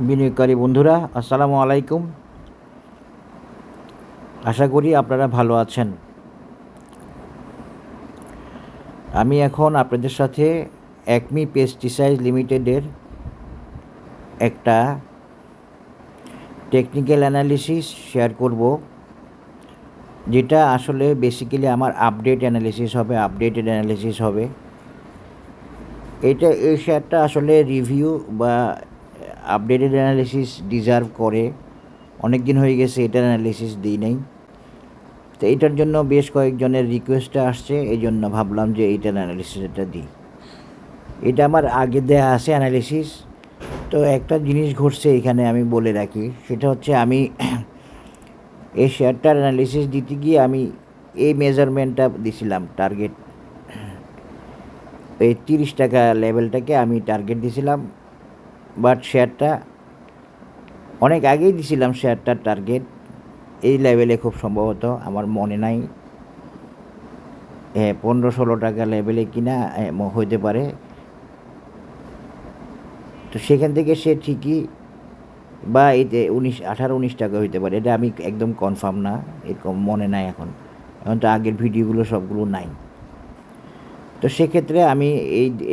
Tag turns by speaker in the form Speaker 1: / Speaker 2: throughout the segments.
Speaker 1: বিনিয়োগকারী বন্ধুরা, আসসালামু আলাইকুম। আশা করি আপনারা ভালো আছেন। আমি এখন আপনাদের সাথে অ্যাকমি পেস্টিসাইড লিমিটেডের একটা টেকনিক্যাল অ্যানালিসিস শেয়ার করব, যেটা আসলে বেসিক্যালি আমার আপডেটেড অ্যানালিসিস হবে। এই শেয়ারটা আসলে রিভিউ বা আপডেটেড অ্যানালিসিস ডিজার্ভ করে। অনেক দিন হয়ে গেছে এটার অ্যানালিসিস দিই নাই। তো এটার জন্য বেশ কয়েকজনের রিকোয়েস্টটা আসছে, এই জন্য ভাবলাম যে এইটার অ্যানালিসিসটা দিই। এটা আমার আগে দেয়া আছে অ্যানালিসিস। তো একটা জিনিস ঘটছে এখানে, আমি বলে রাখি। সেটা হচ্ছে আমি এই শেয়ারটার অ্যানালিসিস দিতে গিয়ে আমি এই মেজারমেন্টটা দিছিলাম, টার্গেট এই 30 টাকা লেভেলটাকে আমি টার্গেট দিছিলাম। বাট শেয়ারটা অনেক আগেই দিছিলাম, শেয়ারটার টার্গেট এই লেভেলে, খুব সম্ভবত আমার মনে নাই 15-16 টাকা লেভেলে কিনা হইতে পারে। তো সেখান থেকে সে ঠিকই, বা এতে 18-19 টাকা হইতে পারে, এটা আমি একদম কনফার্ম না, এরকম মনে নাই এখন তো আগের ভিডিওগুলো সবগুলো নাই। তো সেক্ষেত্রে আমি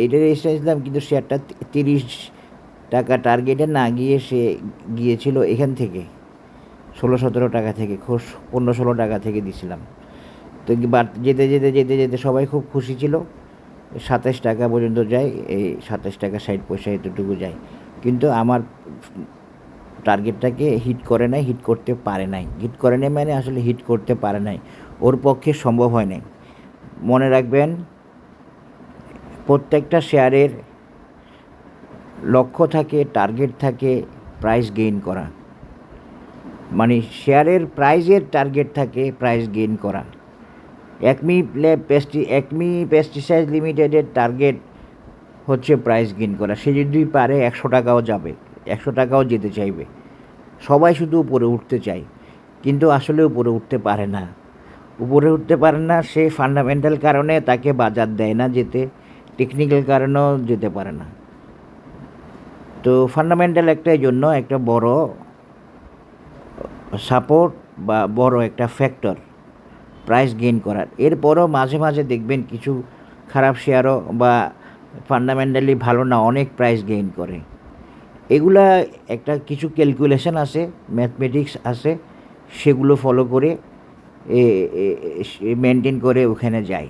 Speaker 1: এইটা রেজিস্টার দিলাম, কিন্তু শেয়ারটা 30 টাকা টার্গেটে না গিয়ে সে গিয়েছিল এখান থেকে 16-17 টাকা থেকে, 15-16 টাকা থেকে দিছিলাম। তো যেতে যেতে যেতে যেতে সবাই খুব খুশি ছিল, 27 টাকা পর্যন্ত যায়, এই 27 টাকা 60 পয়সা এতটুকু যায়। কিন্তু আমার টার্গেটটাকে হিট করে নাই, হিট করতে পারে নাই। হিট করে নাই মানে আসলে হিট করতে পারে নাই, ওর পক্ষে সম্ভব হয় নাই। মনে রাখবেন, প্রত্যেকটা শেয়ারের লক্ষ্য থাকে, টার্গেট থাকে প্রাইস গেইন করা, মানে শেয়ারের প্রাইজের টার্গেট থাকে প্রাইস গেইন করা। অ্যাকমি পেস্টিসাইড লিমিটেডের টার্গেট হচ্ছে প্রাইস গেইন করা। সে যদি পারে 100 টাকাও যাবে, 100 টাকাও যেতে চাইবে। সবাই শুধু উপরে উঠতে চায়, কিন্তু আসলে উপরে উঠতে পারে না। উপরে উঠতে পারে না, সে ফান্ডামেন্টাল কারণে তাকে বাজার দেয় না যেতে, টেকনিক্যাল কারণেও যেতে পারে না। তো ফান্ডামেন্টাল একটাই জন্য একটা বড় সাপোর্ট বা বড় একটা ফ্যাক্টর প্রাইস গেইন করার। এরপরও মাঝে মাঝে দেখবেন কিছু খারাপ শেয়ারও বা ফান্ডামেন্টালি ভালো না, অনেক প্রাইস গেইন করে। এগুলা একটা কিছু ক্যালকুলেশন আছে, ম্যাথমেটিক্স আছে, সেগুলো ফলো করে মেনটেন করে ওখানে যায়।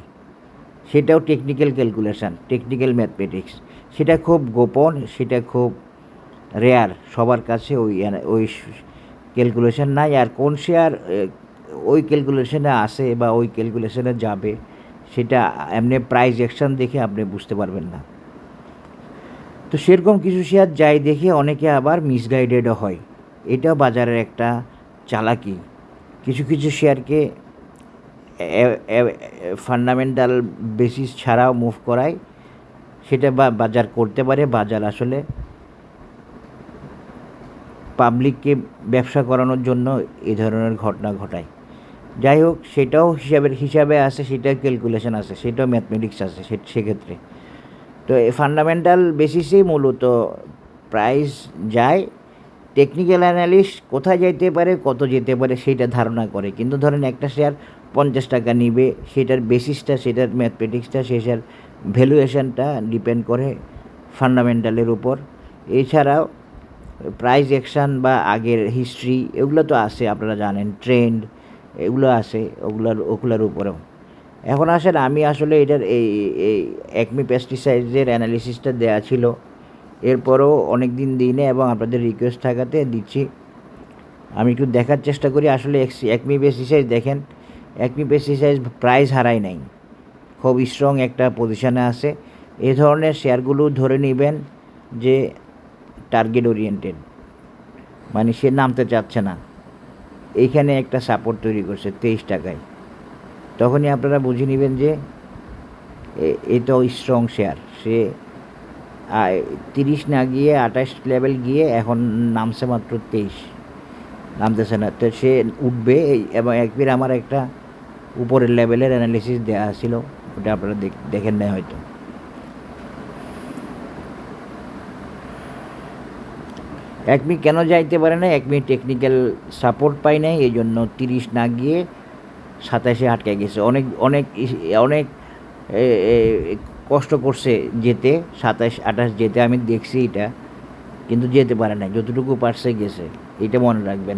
Speaker 1: সেটাও টেকনিক্যাল ক্যালকুলেশান, টেকনিক্যাল ম্যাথমেটিক্স। সেটা খুব গোপন, সেটা খুব রেয়ার, সবার কাছে ওই ক্যালকুলেশন নাই। আর কোন শেয়ার ওই ক্যালকুলেশনে আসে বা ওই ক্যালকুলেশনে যাবে, সেটা এমনি প্রাইস অ্যাকশন দেখে আপনি বুঝতে পারবেন না। তো সেরকম কিছু শেয়ার যাই দেখে অনেকে আবার মিসগাইডেডও হয়। এটাও বাজারের একটা চালাকি। কিছু কিছু শেয়ারকে ফান্ডামেন্টাল বেসিস ছাড়াও মুভ করায়, সেটা বাজার করতে পারে। বাজার আসলে পাবলিককে ব্যবসা করানোর জন্য এই ধরনের ঘটনা ঘটায়। যাই হোক, সেটাও হিসাবে আছে, সেটাও ক্যালকুলেশন আছে, সেটাও ম্যাথমেটিক্স আছে সেক্ষেত্রে। তো এই ফান্ডামেন্টাল বেসিসেই মূলত প্রাইস যায়। টেকনিক্যাল অ্যানালিস্ট কোথায় যেতে পারে, কত যেতে পারে সেইটা ধারণা করে। কিন্তু ধরেন একটা শেয়ার 50 টাকা নিবে, সেটার বেসিসটা, সেটার ম্যাথমেটিক্সটা, সেটার ভ্যালুয়েশনটা ডিপেন্ড করে ফান্ডামেন্টালের উপর। এছাড়াও প্রাইস অ্যাকশান বা আগের হিস্ট্রি, এগুলো তো আছে, আপনারা জানেন, ট্রেন্ড, এগুলো আছে ওগুলোর উপরেও। এখন আসেন, আমি আসলে এটার এই অ্যাকমি পেস্টিসাইডের অ্যানালিসিসটা দেওয়া ছিল, এরপরও অনেক দিন দিই না এবং আপনাদের রিকোয়েস্ট থাকাতে দিচ্ছি। আমি একটু দেখার চেষ্টা করি আসলে অ্যাকমি পেস্টিসাইড। দেখেন, অ্যাকমি পেস্টিসাইড প্রাইস হারায় নাই, খুব স্ট্রং একটা পজিশানে আছে। এ ধরনের শেয়ারগুলো ধরে নেবেন যে টার্গেট ওরিয়েন্টেড, মানে সে নামতে চাচ্ছে না, এইখানে একটা সাপোর্ট তৈরি করছে 23 টাকায়। তখনই আপনারা বুঝে নেবেন যে এটা স্ট্রং শেয়ার। সে 30 না গিয়ে 28 লেভেল গিয়ে এখন নামছে মাত্র 23, নামতেছে না। তো সে উঠবে। এবং একবার আমার একটা উপরের লেভেলের অ্যানালিসিস দেওয়া ছিল, ওটা আপনারা দেখেন নাই হয়তো। একমি কেন যাইতে পারে না, একমি টেকনিক্যাল সাপোর্ট পায় নাই, এই জন্য 30 না গিয়ে 27-এ আটকে গেছে। অনেক অনেক অনেক কষ্ট করছে যেতে, 27-28 যেতে, আমি দেখছি এটা, কিন্তু যেতে পারে না, যতটুকু পারছে গেছে। এটা মনে রাখবেন,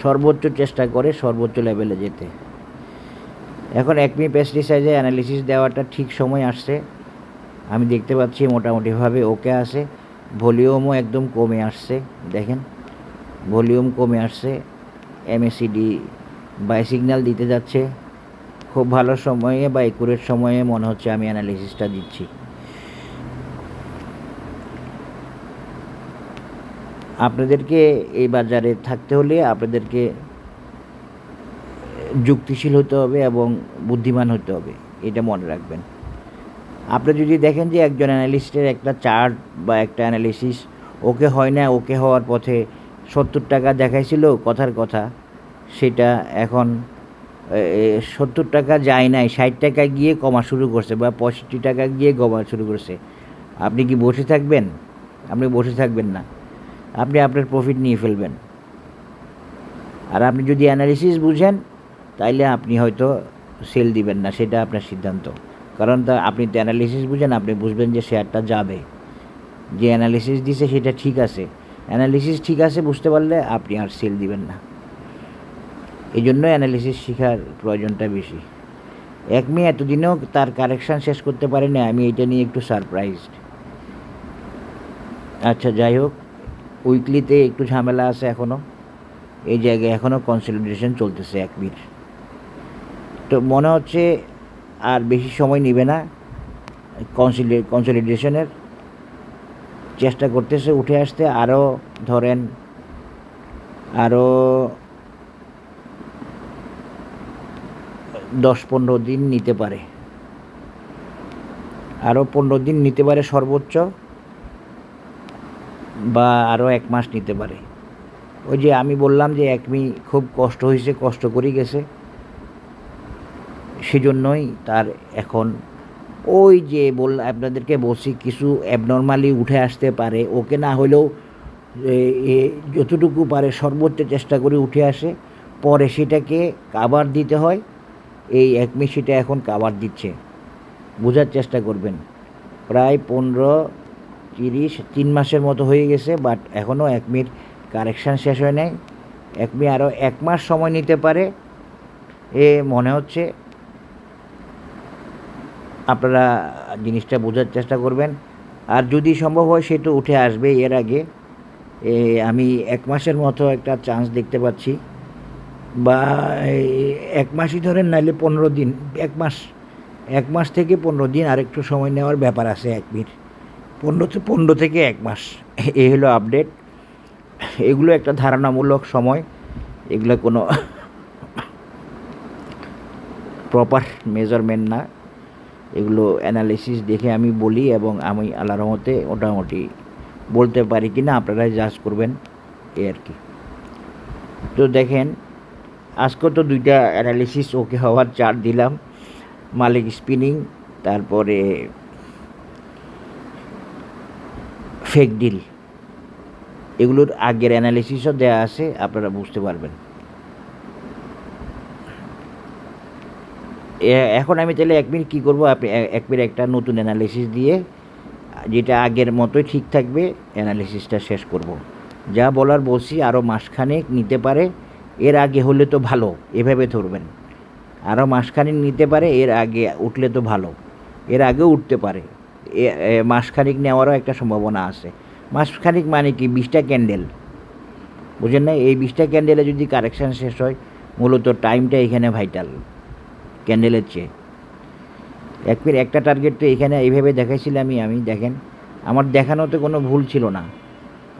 Speaker 1: সর্বোচ্চ চেষ্টা করে সর্বোচ্চ লেভেলে যেতে। এখন একমি পেস্টিসাইডে অ্যানালিসিস দেওয়াটা ঠিক সময় আসছে, আমি দেখতে পাচ্ছি মোটামুটিভাবে ওকে আছে। ভলিউমও একদম কমে আসছে, দেখেন ভলিউম কমে আসছে। এমএসিডি বাই সিগন্যাল দিতে যাচ্ছে, খুব ভালো সময়ে বা একুরেট সময়ে মনে হচ্ছে আমি অ্যানালিসিসটা দিচ্ছি। আপনাদেরকে এই বাজারে থাকতে হলে আপনাদেরকে যুক্তিশীল হতে হবে এবং বুদ্ধিমান হতে হবে, এটা মনে রাখবেন। আপনি যদি দেখেন যে একজন অ্যানালিস্টের একটা চার্ট বা একটা অ্যানালিসিস ওকে হয় না, ওকে হওয়ার পথে 70 টাকা দেখাইছিল কথার কথা, সেটা এখন 70 টাকা যায় নাই, 60 টাকা গিয়ে কমা শুরু করছে বা 65 টাকা গিয়ে কমা শুরু করছে, আপনি কি বসে থাকবেন? আপনি বসে থাকবেন না, আপনি আপনার প্রফিট নিয়ে ফেলবেন। আর আপনি যদি অ্যানালিসিস বুঝেন তাইলে আপনি হয়তো সেল দিবেন না, সেটা আপনার সিদ্ধান্ত। কারণ আপনি তো অ্যানালিসিস বুঝেন, আপনি বুঝবেন যে শেয়ারটা যাবে, যে অ্যানালিসিস দিছে সেটা ঠিক আছে, অ্যানালিসিস ঠিক আছে বুঝতে পারলে আপনি আর সেল দিবেন না। এই জন্য অ্যানালিসিস শেখার প্রয়োজনটা বেশি। একমি এতদিনেও তার কারেকশান শেষ করতে পারে না, আমি এটা নিয়ে একটু সারপ্রাইজড। আচ্ছা যাই হোক, উইকলিতে একটু ঝামেলা আছে এখনও, এই জায়গায় এখনও কনসলিডেশন চলতেছে একমির। তো মনে হচ্ছে আর বেশি সময় নেবে না, কনসলিডেশনের চেষ্টা করতেছে উঠে আসতে। আরও ধরেন আরও 10-15 দিন নিতে পারে, আরও 15 দিন নিতে পারে সর্বোচ্চ, বা আরও 1 মাস নিতে পারে। ওই যে আমি বললাম যে একমি খুব কষ্ট হয়েছে, কষ্ট করেই গেছে, সেজন্যই তার এখন ওই যে আপনাদেরকে বলছি কিছু অ্যাবনর্মালি উঠে আসতে পারে, ওকে না হলেও যতটুকু পারে সর্বোচ্চ চেষ্টা করে উঠে আসে, পরে সেটাকে কাভার দিতে হয়। এই একমি সেটা এখন কাভার দিচ্ছে, বোঝার চেষ্টা করবেন। প্রায় 15-30-3 মাসের মতো হয়ে গেছে, বাট এখনও একমির কারেকশান শেষ হয় নাই। একমি আরও 1 মাস সময় নিতে পারে এ মনে হচ্ছে। আপনারা জিনিসটা বোঝার চেষ্টা করবেন, আর যদি সম্ভব হয় সে তো উঠে আসবে এর আগে। আমি 1 মাসের মতো একটা চান্স দেখতে পাচ্ছি, বা 1 মাসই ধরেন, নাইলে 15 দিন, 1 মাস থেকে 15 দিন আরেকটু সময় নেওয়ার ব্যাপার আছে একমির। 15 থেকে 1 মাস, এই হলো আপডেট। এগুলো একটা ধারণামূলক সময়, এগুলো কোনো প্রপার মেজারমেন্ট না, এগুলো অ্যানালিসিস দেখে আমি বলি, এবং আমি আল্লাহর রহমতে মোটামুটি বলতে পারি কি না আপনারাই জাজ করবেন, এই আর কি। তো দেখেন আজকেও তো 2টা অ্যানালিসিস ওকে হওয়ার চার্ট দিলাম, মালিক স্পিনিং, তারপরে ফেক ডিল, এগুলোর আগের অ্যানালিসিসও দেওয়া আছে, আপনারা বুঝতে পারবেন। এখন আমি তাহলে একমিনিট কী করবো, আপনি একমিনিট একটা নতুন অ্যানালিসিস দিয়ে যেটা আগের মতোই ঠিক থাকবে অ্যানালিসিসটা শেষ করব। যা বলার বলছি, আরও মাসখানেক নিতে পারে, এর আগে হলে তো ভালো, এভাবে ধরবেন। আরও মাসখানেক নিতে পারে, এর আগে উঠলে তো ভালো, এর আগেও উঠতে পারে, মাসখানেক নেওয়ারও একটা সম্ভাবনা আছে। মাসখানেক মানে কি, 20টা ক্যান্ডেল, বুঝেন না? এই 20টা ক্যান্ডেলে যদি কারেকশান শেষ হয়, মূলত টাইমটা এখানে ভাইটাল ক্যান্ডেলের চেয়ে। একমিনিট একটা টার্গেট তো এখানে এইভাবে দেখাইছিলাম আমি দেখেন, আমার দেখানোতে কোনো ভুল ছিল না,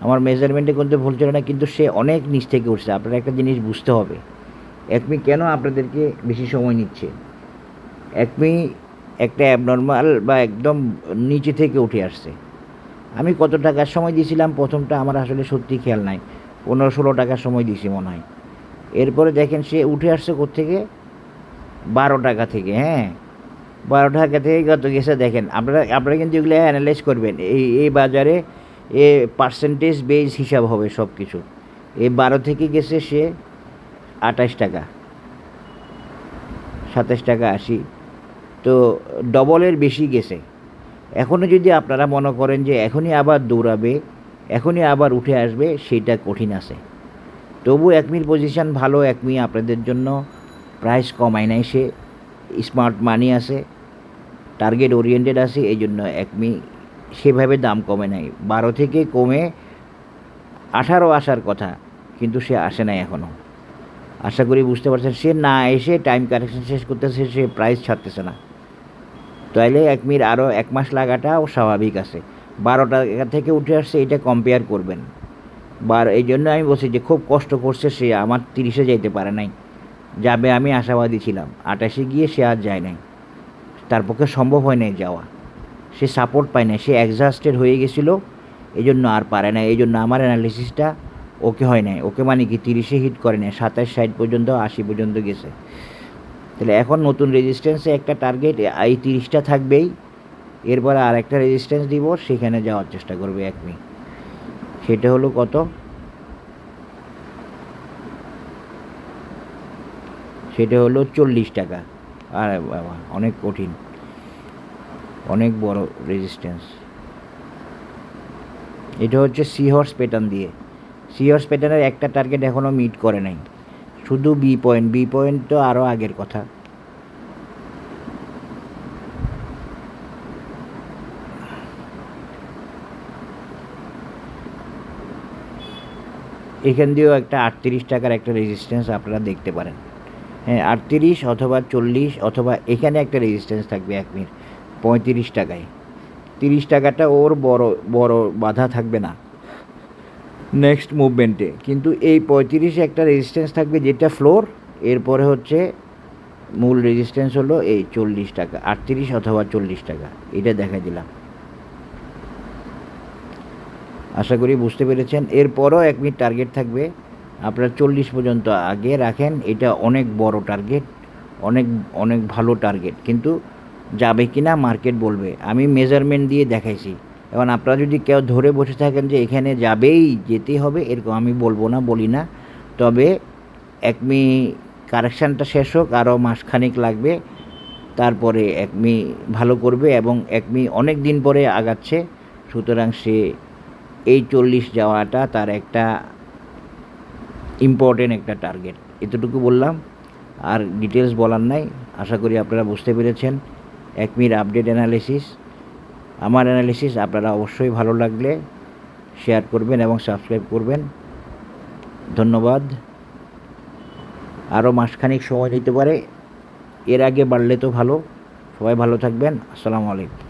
Speaker 1: আমার মেজারমেন্টে কোনো ভুল ছিল না, কিন্তু সে অনেক নিচ থেকে উঠছে। আপনারা একটা জিনিস বুঝতে হবে, একমি কেন আপনাদেরকে বেশি সময় নিচ্ছে। একমি একটা অ্যাবনর্মাল বা একদম নিচে থেকে উঠে আসছে। আমি কত টাকার সময় দিয়েছিলাম প্রথমটা আমার আসলে সত্যি খেয়াল নাই, 15-16 টাকার সময় দিয়েছি মনে হয়। এরপরে দেখেন সে উঠে আসছে কোত্থেকে, 12 টাকা থেকে। হ্যাঁ, 12 টাকা থেকে কত গেছে দেখেন। আপনারা কিন্তু এগুলো অ্যানালাইজ করবেন। এই বাজারে এ পার্সেন্টেজ বেস হিসাব হবে সব কিছু। এ 12 থেকে গেছে সে 28 টাকা, 27 টাকা 80, তো ডবলের বেশি গেছে। এখনও যদি আপনারা মনে করেন যে এখনই আবার দৌড়াবে, এখনই আবার উঠে আসবে, সেইটা কঠিন আছে। তবু একমির পজিশান ভালো, একমি আপনাদের জন্য প্রাইস কমায় নাই, সে স্মার্ট মানি আছে, টার্গেট ওরিয়েন্টেড আছে, এই জন্য একমি সেভাবে দাম কমে নাই। 12 থেকে কমে 18 আসার কথা, কিন্তু সে আসে নাই এখনও। আশা করি বুঝতে পারছেন, সে না এসে টাইম কারেকশন শেষ করতেছে, সে প্রাইস ছাড়তেছে না। তাইলে একমির আরও 1 মাস লাগাটাও স্বাভাবিক আছে। 12 টাকা থেকে উঠে আসছে, এটা কম্পেয়ার করবেন। এই জন্য আমি বলছি যে খুব কষ্ট করছে সে, আমার 30-এ যাইতে পারে নাই, যাবে আমি আশাবাদী ছিলাম। 28-এ গিয়ে সে আর যায় নাই, তার পক্ষে সম্ভব হয় নাই যাওয়া, সে সাপোর্ট পায় না, সে এক্সহাস্টেড হয়ে গেছিলো, এই জন্য আর পারে না। এই জন্য আমার অ্যানালিসিসটা ওকে হয় নাই। ওকে মানে কি 30-এ হিট করে নাই, 27-60 পর্যন্ত 80 পর্যন্ত গেছে। তাহলে এখন নতুন রেজিস্ট্যান্সে একটা টার্গেট এই 30টা থাকবেই, এরপরে আর একটা রেজিস্ট্যান্স দিব, সেখানে যাওয়ার চেষ্টা করবে একমি। সেটা হলো কত, সেটা হলো 40 টাকা। আরে বাবা, অনেক কঠিন, অনেক বড় রেজিস্ট্যান্স। এটা হচ্ছে সি হর্স প্যাটার্ন দিয়ে। সি হর্স প্যাটার্নের একটা টার্গেট এখনও মিট করে নাই, শুধু বি পয়েন্ট তো আরও আগের কথা। এখান দিয়েও একটা 38 টাকার একটা রেজিস্ট্যান্স আপনারা দেখতে পারেন। হ্যাঁ, 38 অথবা 40, অথবা এখানে একটা রেজিস্ট্যান্স থাকবে একমির 35 টাকায়। 30 টাকাটা ওর বড় বাধা থাকবে না নেক্সট মুভমেন্টে, কিন্তু এই 35-এ একটা রেজিস্ট্যান্স থাকবে যেটা ফ্লোর। এরপরে হচ্ছে মূল রেজিস্ট্যান্স হলো এই 40 টাকা, 38 অথবা 40 টাকা, এটা দেখা দিলাম। আশা করি বুঝতে পেরেছেন। এরপরও একমির টার্গেট থাকবে, আপনারা 40 পর্যন্ত আগে রাখেন, এটা অনেক বড় টার্গেট, অনেক অনেক ভালো টার্গেট, কিন্তু যাবে কি না মার্কেট বলবে। আমি মেজারমেন্ট দিয়ে দেখাইছি। এখন আপনারা যদি কেউ ধরে বসে থাকেন যে এখানে যাবেই, যেতেই হবে, এরকম আমি বলবো না, বলি না। তবে একমি কারেকশানটা শেষ হোক, আরও মাসখানেক লাগবে, তারপরে একমি ভালো করবে, এবং একমি অনেক দিন পরে আগাচ্ছে, সুতরাং সে এই 40 যাওয়াটা তার একটা ইম্পর্টেন্ট একটা টার্গেট। এতটুকু বললাম, আর ডিটেলস বলার নাই। আশা করি আপনারা বুঝতে পেরেছেন একমির আপডেট অ্যানালিসিস। আমার অ্যানালিসিস আপনারা অবশ্যই ভালো লাগলে শেয়ার করবেন এবং সাবস্ক্রাইব করবেন। ধন্যবাদ। আরও মাসখানেক সময় নিতে পারে, এর আগে বাড়লে তো ভালো। সবাই ভালো থাকবেন। আসসালামু আলাইকুম।